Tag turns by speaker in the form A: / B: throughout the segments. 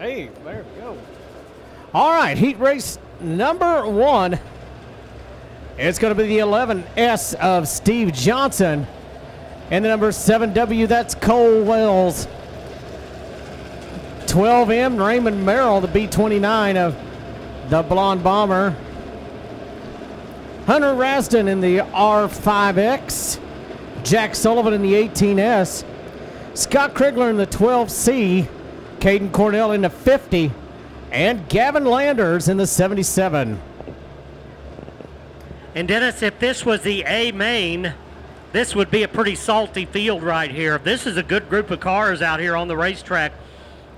A: Hey, there we go.
B: All right, heat race number 1. It's going to be the 11S of Steve Johnson. And the number 7W, that's Cole Wells. 12M, Raymond Merrill, the B29 of the Blonde Bomber. Hunter Raston in the R5X. Jack Sullivan in the 18S. Scott Krigler in the 12C. Caden Cornell in the 50. And Gavin Landers in the 77.
C: And Dennis, if this was the AMain, this would be a pretty salty field right here. This is a good group of cars out here on the racetrack.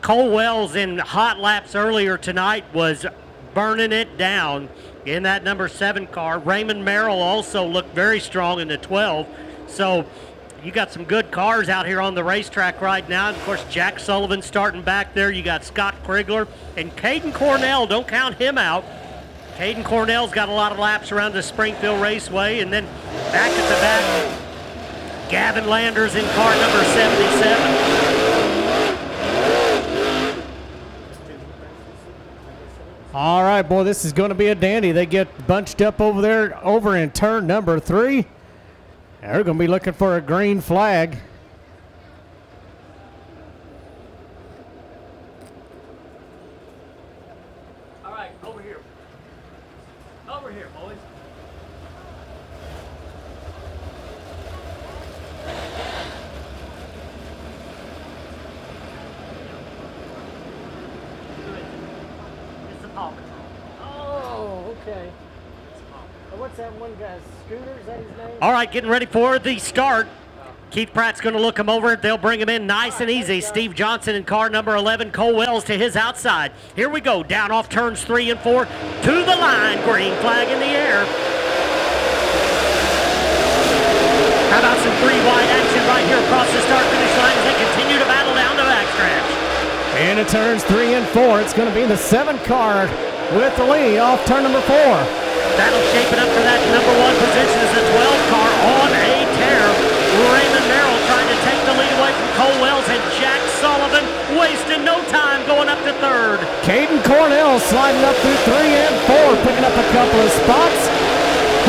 C: Cole Wells in hot laps earlier tonight was burning it down in that number 7 car. Raymond Merrill also looked very strong in the 12. So you got some good cars out here on the racetrack right now. And of course, Jack Sullivan starting back there. You got Scott Krigler and Caden Cornell. Don't count him out. Caden Cornell's got a lot of laps around the Springfield Raceway. And then back at the back, Gavin Landers in car number 77.
B: All right, boy, this is going to be a dandy. They get bunched up over there, over in turn number 3. They're going to be looking for a green flag.
A: All right, over here. Over here, boys.
C: It's the Paw Patrol.
B: Oh, okay. What's that one guy's Scooter? Is that his name?
C: All right, getting ready for the start. Keith Pratt's going to look him over. They'll bring him in nice and easy. Steve Johnson in car number 11. Cole Wells to his outside. Here we go. Down off turns 3 and 4 to the line. Green flag in the air. How about some 3-wide action right here across the start-finish line as they continue to battle down the backstretch.
B: And it turns 3 and 4. It's going to be the 7 car with the lead off turn number 4.
C: That'll shape it up for that number 1 position as the 12 car on a tear. Raymond Merrill trying to take the lead away from Cole Wells, and Jack Sullivan wasting no time going up to 3rd.
B: Caden Cornell sliding up through 3 and 4, picking up a couple of spots.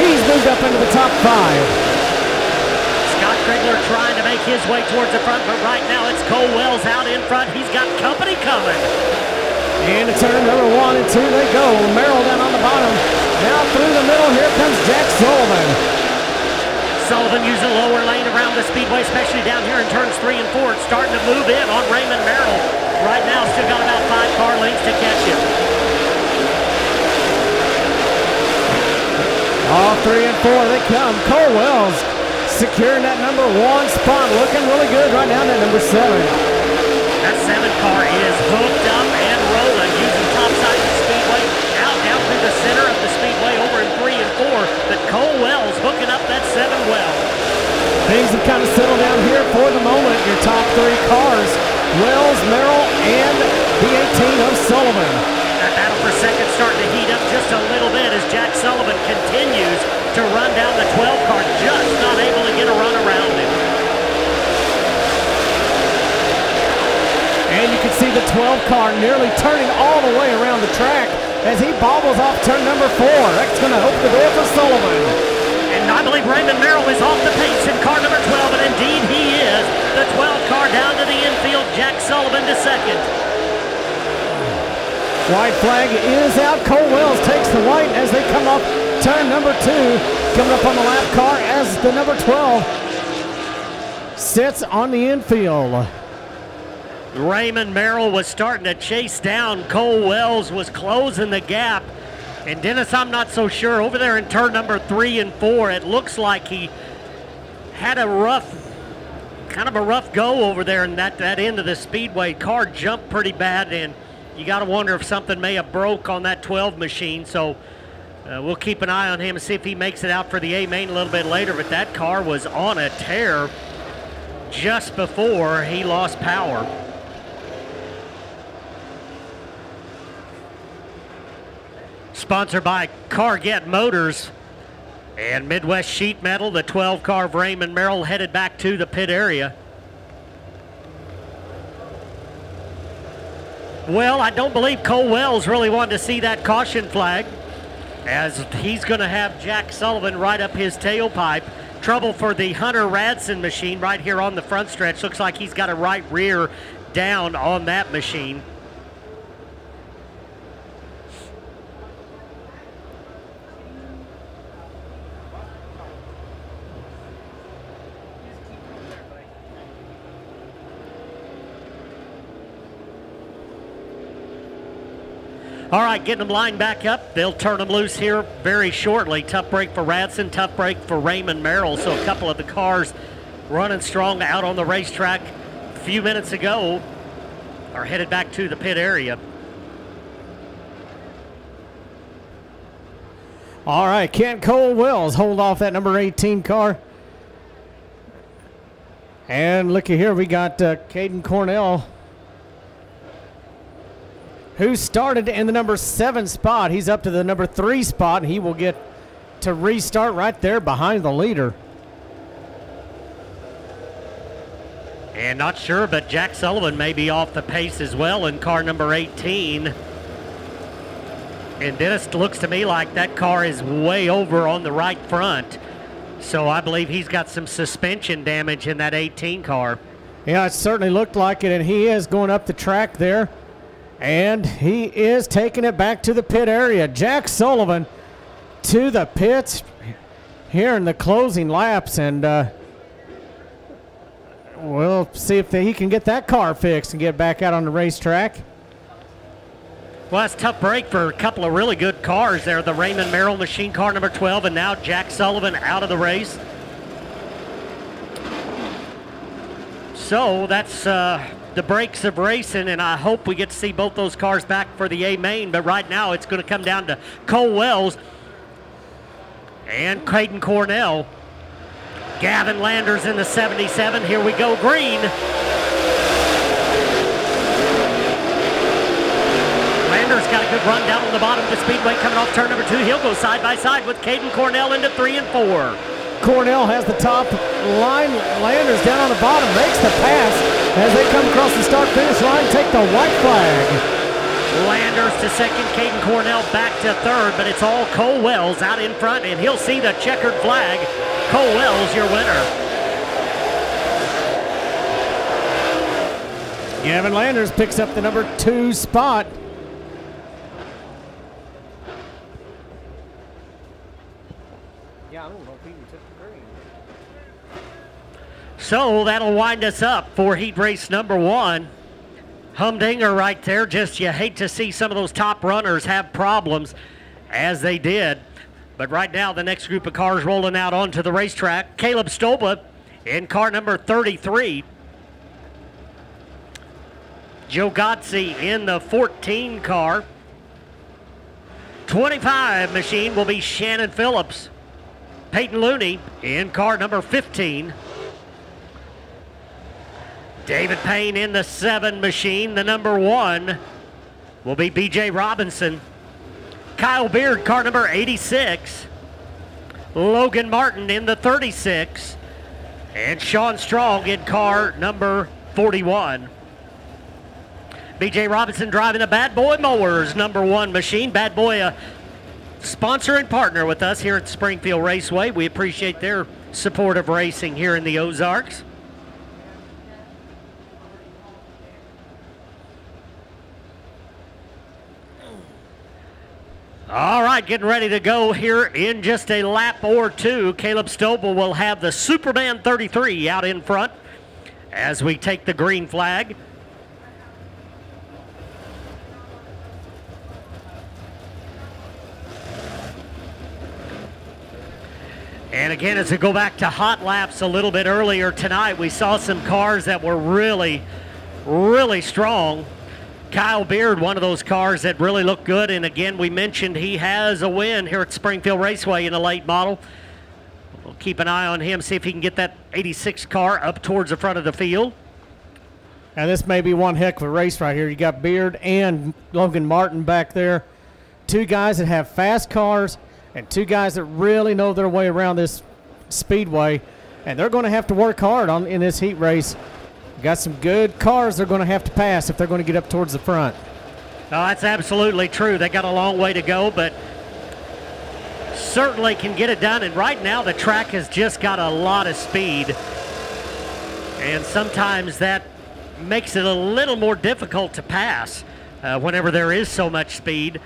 B: He's moved up into the top 5.
C: Scott Krigler trying to make his way towards the front, but right now it's Cole Wells out in front. He's got company coming.
B: And to turn number 1 and 2 they go. Merrill down on the bottom. Now through the middle, here comes Jack Sullivan.
C: Sullivan using lower lane around the speedway, especially down here in turns 3 and 4. It's starting to move in on Raymond Merrill. Right now, still got about 5 car lengths to catch him.
B: All 3 and 4 they come. Cole Wells securing that number 1 spot. Looking really good right now at number 7.
C: That 7 car is hooked up and rolling, using top side of the speedway, out down through the center of the speedway over in 3 and 4. But Cole Wells hooking up that 7 well.
B: Things have kind of settled down here for the moment. Your top 3 cars, Wells, Merrill, and the 18 of Sullivan.
C: That battle for second starting to heat up just a little bit as Jack Sullivan continues to run down the 12 car, just not able to get a run around him.
B: And you can see the 12 car nearly turning all the way around the track as he bobbles off turn number 4. That's going to open the door for Sullivan.
C: And I believe Raymond Merrill is off the pace in car number 12, and indeed he is. The 12 car down to the infield, Jack Sullivan to second.
B: White flag is out. Cole Wells takes the white as they come off turn number 2. Coming up on the lap car as the number 12 sits on the infield.
C: Raymond Merrill was starting to chase down. Cole Wells was closing the gap. And Dennis, I'm not so sure. Over there in turn number 3 and 4, it looks like he had a rough go over there in that end of the speedway. Car jumped pretty bad, and you got to wonder if something may have broke on that 12 machine. So we'll keep an eye on him and see if he makes it out for the AMain a little bit later. But that car was on a tear just before he lost power. Sponsored by Carget Motors and Midwest Sheet Metal. The 12 car of Raymond Merrill headed back to the pit area. Well, I don't believe Cole Wells really wanted to see that caution flag, as he's going to have Jack Sullivan right up his tailpipe. Trouble for the Hunter Radson machine right here on the front stretch. Looks like he's got a right rear down on that machine. All right, getting them lined back up. They'll turn them loose here very shortly. Tough break for Radson, tough break for Raymond Merrill. So a couple of the cars running strong out on the racetrack a few minutes ago are headed back to the pit area.
B: All right, can Cole Wells hold off that number 18 car? And looky here, we got Kaden Cornell, who started in the number 7 spot. He's up to the number 3 spot, and he will get to restart right there behind the leader.
C: And not sure, but Jack Sullivan may be off the pace as well in car number 18. And Dennis, looks to me like that car is way over on the right front. So I believe he's got some suspension damage in that 18 car.
B: Yeah, it certainly looked like it, and he is going up the track there. And he is taking it back to the pit area. Jack Sullivan to the pits here in the closing laps, and we'll see if he can get that car fixed and get back out on the racetrack.
C: Well, that's a tough break for a couple of really good cars there. The Raymond Merrill machine, car number 12, and now Jack Sullivan out of the race. So that's the breaks of racing, and I hope we get to see both those cars back for the AMain, but right now it's going to come down to Cole Wells and Kaden Cornell. Gavin Landers in the 77. Here we go, green. Landers got a good run down on the bottom of the speedway coming off turn number 2. He'll go side by side with Kaden Cornell into 3 and 4.
B: Cornell has the top line. Landers down on the bottom, makes the pass as they come across the start-finish line, take the white flag.
C: Landers to second, Kaden Cornell back to third, but it's all Cole Wells out in front, and he'll see the checkered flag. Cole Wells, your winner.
B: Gavin Landers picks up the number 2 spot.
C: So that'll wind us up for heat race number 1. Humdinger right there. Just you hate to see some of those top runners have problems as they did. But right now the next group of cars rolling out onto the racetrack. Caleb Stolba in car number 33. Joe Gotze in the 14 car. 25 machine will be Shannon Phillips. Peyton Looney in car number 15. David Payne in the 7 machine. The number 1 will be BJ Robinson. Kyle Beard, car number 86. Logan Martin in the 36. And Shawn Strong in car number 41. BJ Robinson driving the Bad Boy Mowers number 1 machine. Bad Boy, a sponsor and partner with us here at Springfield Raceway. We appreciate their support of racing here in the Ozarks. All right, getting ready to go here in just a lap or two. Caleb Stobel will have the Superman 33 out in front as we take the green flag. And again, as we go back to hot laps a little bit earlier tonight, we saw some cars that were really, really strong. Kyle Beard, one of those cars that really looked good, and again, we mentioned he has a win here at Springfield Raceway in a late model. We'll keep an eye on him, see if he can get that 86 car up towards the front of the field.
B: Now this may be one heck of a race right here. You got Beard and Logan Martin back there. 2 guys that have fast cars and 2 guys that really know their way around this speedway, and they're going to have to work hard in this heat race. Got some good cars they're going to have to pass if they're going to get up towards the front.
C: Oh, that's absolutely true. They got a long way to go, but certainly can get it done. And right now the track has just got a lot of speed. And sometimes that makes it a little more difficult to pass whenever there is so much speed.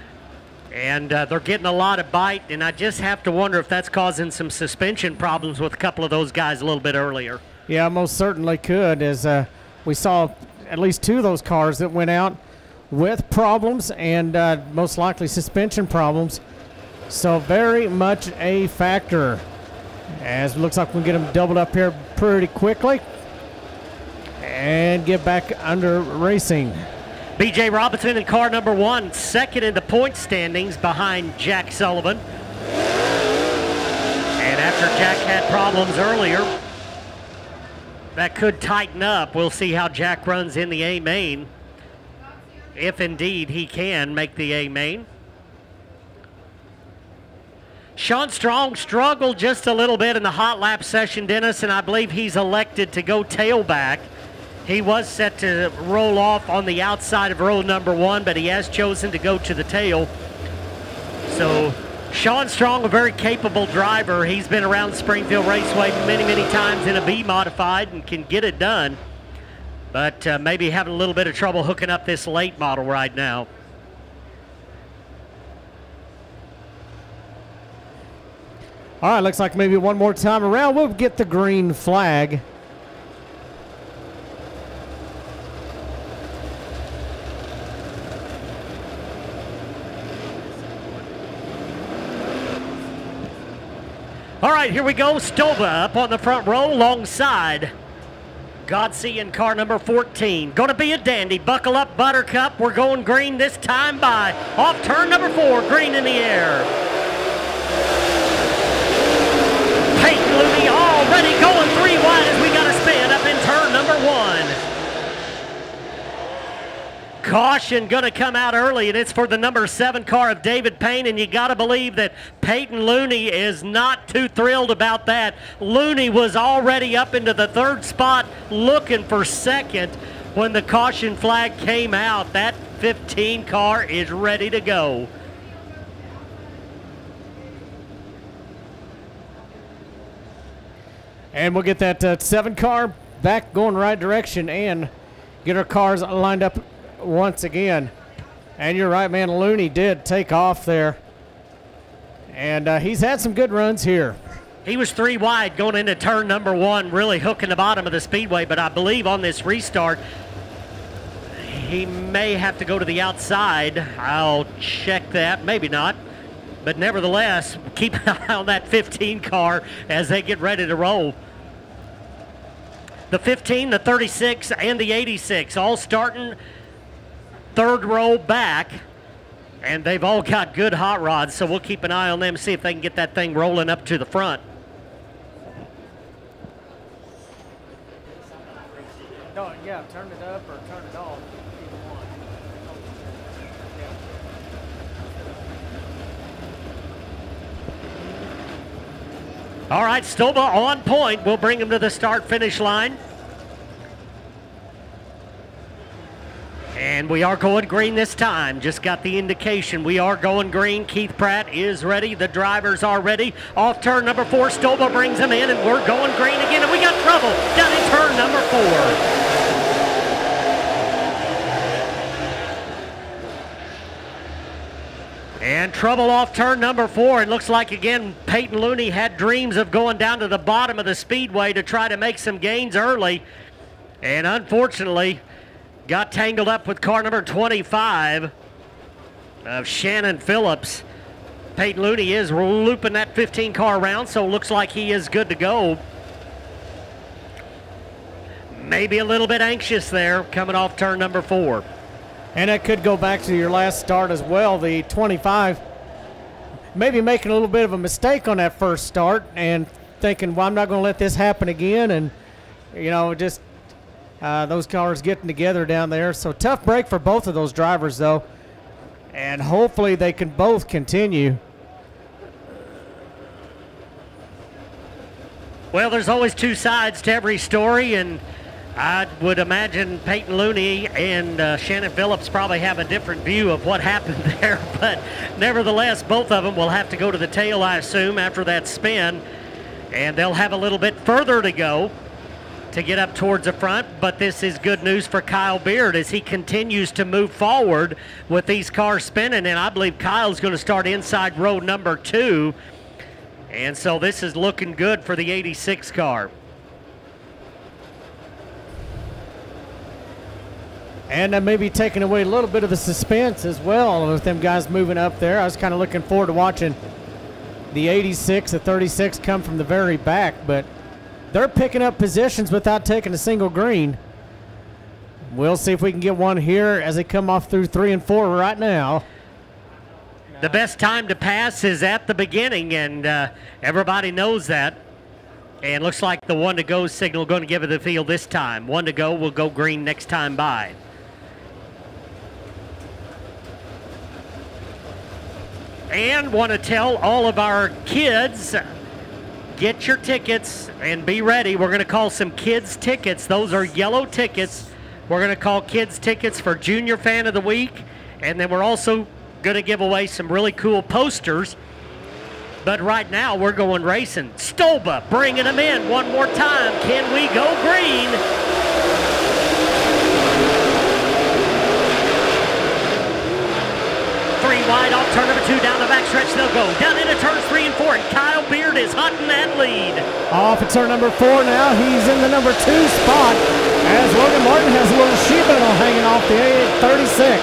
C: And they're getting a lot of bite, and I just have to wonder if that's causing some suspension problems with a couple of those guys a little bit earlier.
B: Yeah, most certainly could, as we saw at least 2 of those cars that went out with problems and most likely suspension problems. So very much a factor, as it looks like we can get them doubled up here pretty quickly and get back under racing.
C: B.J. Robinson in car number 1, second in the point standings behind Jack Sullivan. And after Jack had problems earlier, that could tighten up. We'll see how Jack runs in the AMain, if indeed he can make the AMain. Shawn Strong struggled just a little bit in the hot lap session, Dennis, and I believe he's elected to go tailback. He was set to roll off on the outside of row number 1, but he has chosen to go to the tail. So Shawn Strong, a very capable driver. He's been around Springfield Raceway many, many times in a B Modified and can get it done. But maybe having a little bit of trouble hooking up this late model right now.
B: All right, looks like maybe one more time around, we'll get the green flag.
C: All right, here we go. Stova up on the front row alongside Godsey in car number 14. Going to be a dandy. Buckle up, Buttercup. We're going green this time by off turn number 4. Green in the air. Peyton Looney already going 3 wide as we got a spin up in turn number 1. Caution going to come out early, and it's for the number 7 car of David Payne, and you got to believe that Peyton Looney is not too thrilled about that. Looney was already up into the 3rd spot looking for 2nd when the caution flag came out. That 15 car is ready to go.
B: And we'll get that 7 car back going the right direction and get our cars lined up once again. And you're right, man, Looney did take off there. And he's had some good runs here.
C: He was 3 wide going into turn number 1, really hooking the bottom of the speedway, but I believe on this restart, he may have to go to the outside. I'll check that, maybe not. But nevertheless, keep an eye on that 15 car as they get ready to roll. The 15, the 36, and the 86 all starting 3rd row back, and they've all got good hot rods, so we'll keep an eye on them and see if they can get that thing rolling up to the front.
B: Yeah, turn it up or turn it off.
C: All right, Stoba on point. We'll bring him to the start-finish line. And we are going green this time. Just got the indication. We are going green. Keith Pratt is ready. The drivers are ready. Off turn number 4, Stoba brings him in, and we're going green again. And we got trouble down in turn number 4. And trouble off turn number 4. It looks like, again, Peyton Looney had dreams of going down to the bottom of the speedway to try to make some gains early. And unfortunately, got tangled up with car number 25 of Shannon Phillips. Peyton Looney is looping that 15 car around, so it looks like he is good to go. Maybe a little bit anxious there coming off turn number 4.
B: And that could go back to your last start as well. The 25 maybe making a little bit of a mistake on that first start and thinking, well, I'm not going to let this happen again. And, you know, just those cars getting together down there. So tough break for both of those drivers, though. And hopefully they can both continue.
C: Well, there's always 2 sides to every story, and I would imagine Peyton Looney and Shannon Phillips probably have a different view of what happened there, but nevertheless, both of them will have to go to the tail, I assume, after that spin, and they'll have a little bit further to go to get up towards the front, but this is good news for Kyle Beard as he continues to move forward with these cars spinning, and I believe Kyle's going to start inside row number 2, and so this is looking good for the 86 car.
B: And maybe taking away a little bit of the suspense as well with them guys moving up there. I was kind of looking forward to watching the 86, the 36 come from the very back, but they're picking up positions without taking a single green. We'll see if we can get one here as they come off through 3 and 4 right now.
C: The best time to pass is at the beginning, and everybody knows that. And looks like the 1 to go signal going to give it the field this time. 1 to go will go green next time by. And want to tell all of our kids, get your tickets and be ready. We're going to call some kids tickets. Those are yellow tickets. We're going to call kids tickets for Junior Fan of the Week. And then we're also going to give away some really cool posters. But right now we're going racing. Stolba bringing them in one more time. Can we go green? 3 wide off turn number 2 down the backstretch. They'll go down into turns 3 and 4, and Kyle Beard is hunting that lead.
B: Off at turn number 4 now. He's in the number 2 spot as Logan Morton has a little sheet metal hanging off the 36.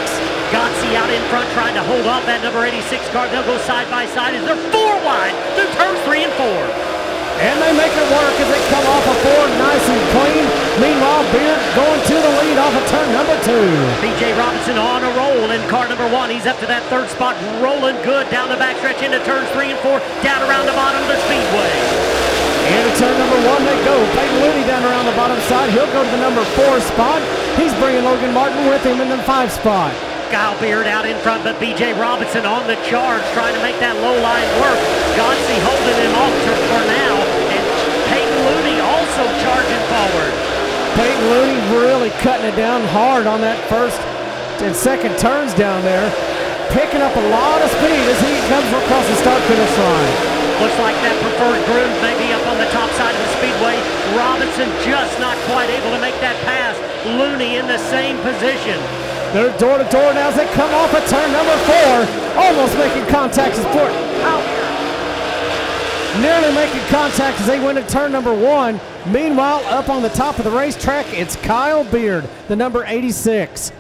C: Gotsey out in front trying to hold off that number 86 car. They'll go side by side as they're 4 wide through turns 3 and 4.
B: And they make it work as they come off of 4 nice and clean. Meanwhile, Beard going to the lead off of turn number 2.
C: B.J. Robinson on a roll in car number 1. He's up to that 3rd spot, rolling good down the backstretch into turns 3 and 4, down around the bottom of the speedway.
B: And to turn number 1 they go. Peyton Looney down around the bottom side. He'll go to the number 4 spot. He's bringing Logan Morton with him in the 5 spot.
C: Kyle Beard out in front, but B.J. Robinson on the charge, trying to make that low line work. Godsey holding him off for now, and Peyton Looney also charging forward.
B: Peyton Looney really cutting it down hard on that first and second turns down there, picking up a lot of speed as he comes across the start-finish line.
C: Looks like that preferred groove may be up on the top side of the speedway. Robinson just not quite able to make that pass. Looney in the same position.
B: They're door to door now as they come off at turn number 4, almost making contact as Fort. Nearly making contact as they went at turn number 1. Meanwhile, up on the top of the racetrack, it's Kyle Beard, the number 86.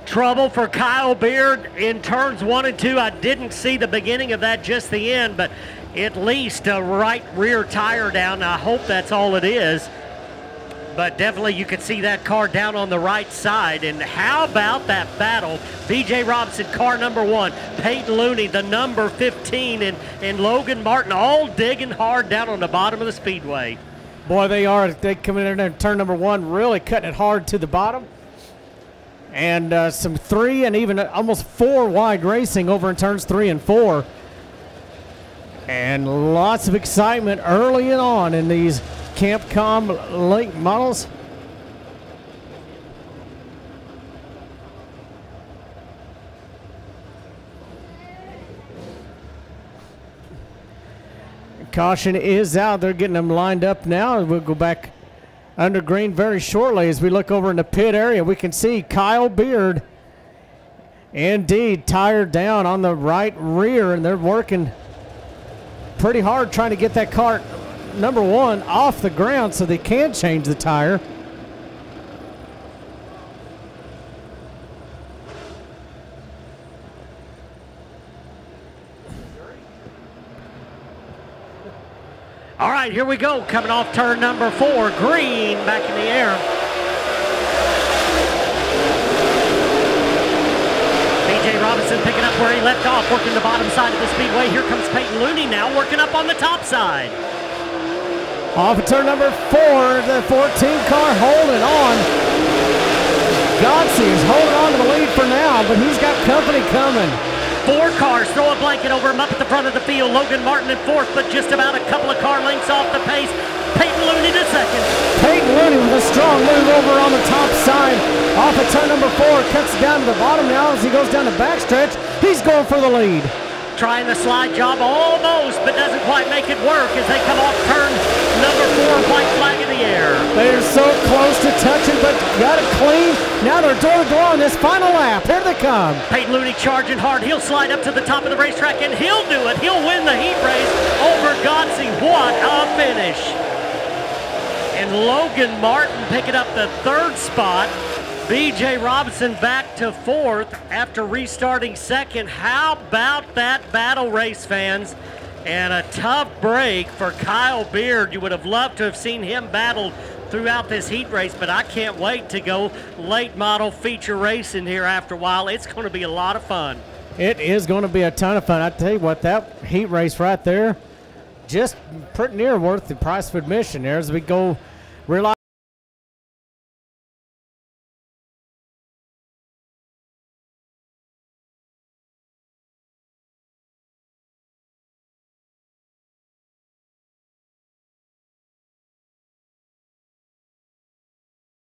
C: Trouble for Kyle Beard in turns 1 and 2. I didn't see the beginning of that, just the end, but at least a right rear tire down. I hope that's all it is. But definitely you could see that car down on the right side. And how about that battle? B.J. Robinson, car number 1. Peyton Looney, the number 15. And Logan Morton all digging hard down on the bottom of the speedway.
B: Boy, they are. They come in there in turn number 1, really cutting it hard to the bottom. And some 3 and even almost 4 wide racing over in turns 3 and 4. And lots of excitement early and on in these Campcom late models. Caution is out. They're getting them lined up now. We'll go back under green very shortly as we look over in the pit area. We can see Kyle Beard indeed tired down on the right rear, and they're working pretty hard trying to get that car number 1 off the ground so they can change the tire.
C: All right, here we go. Coming off turn number 4, green back in the air. B.J. Robinson picking up where he left off, working the bottom side of the speedway. Here comes Peyton Looney now, working up on the top side.
B: Off of turn number 4, the 14 car holding on. Godsey is holding on to the lead for now, but he's got company coming.
C: 4 cars throw a blanket over him up at the front of the field. Logan Morton in 4th, but just about a couple of car lengths off the pace. Peyton Looney to 2nd.
B: Peyton Kaden Looney with a strong move over on the top side. Off of turn number 4, cuts down to the bottom now as he goes down the backstretch. He's going for the lead.
C: Trying the slide job almost, but doesn't quite make it work as they come off turn number 4, white flag in the air.
B: They're so close to touching, but got it clean. Now they're door to door on this final lap. Here they come.
C: Kaden Looney charging hard. He'll slide up to the top of the racetrack, and he'll do it. He'll win the heat race over Godsey. What a finish. And Logan Morton picking up the 3rd spot. B.J. Robinson back to 4th after restarting 2nd. How about that battle race, fans? And a tough break for Kyle Beard. You would have loved to have seen him battle throughout this heat race, but I can't wait to go late model feature racing here after a while. It's going to be a lot of fun.
B: It is going to be a ton of fun. I tell you what, that heat race right there, just pretty near worth the price of admission there as we go realize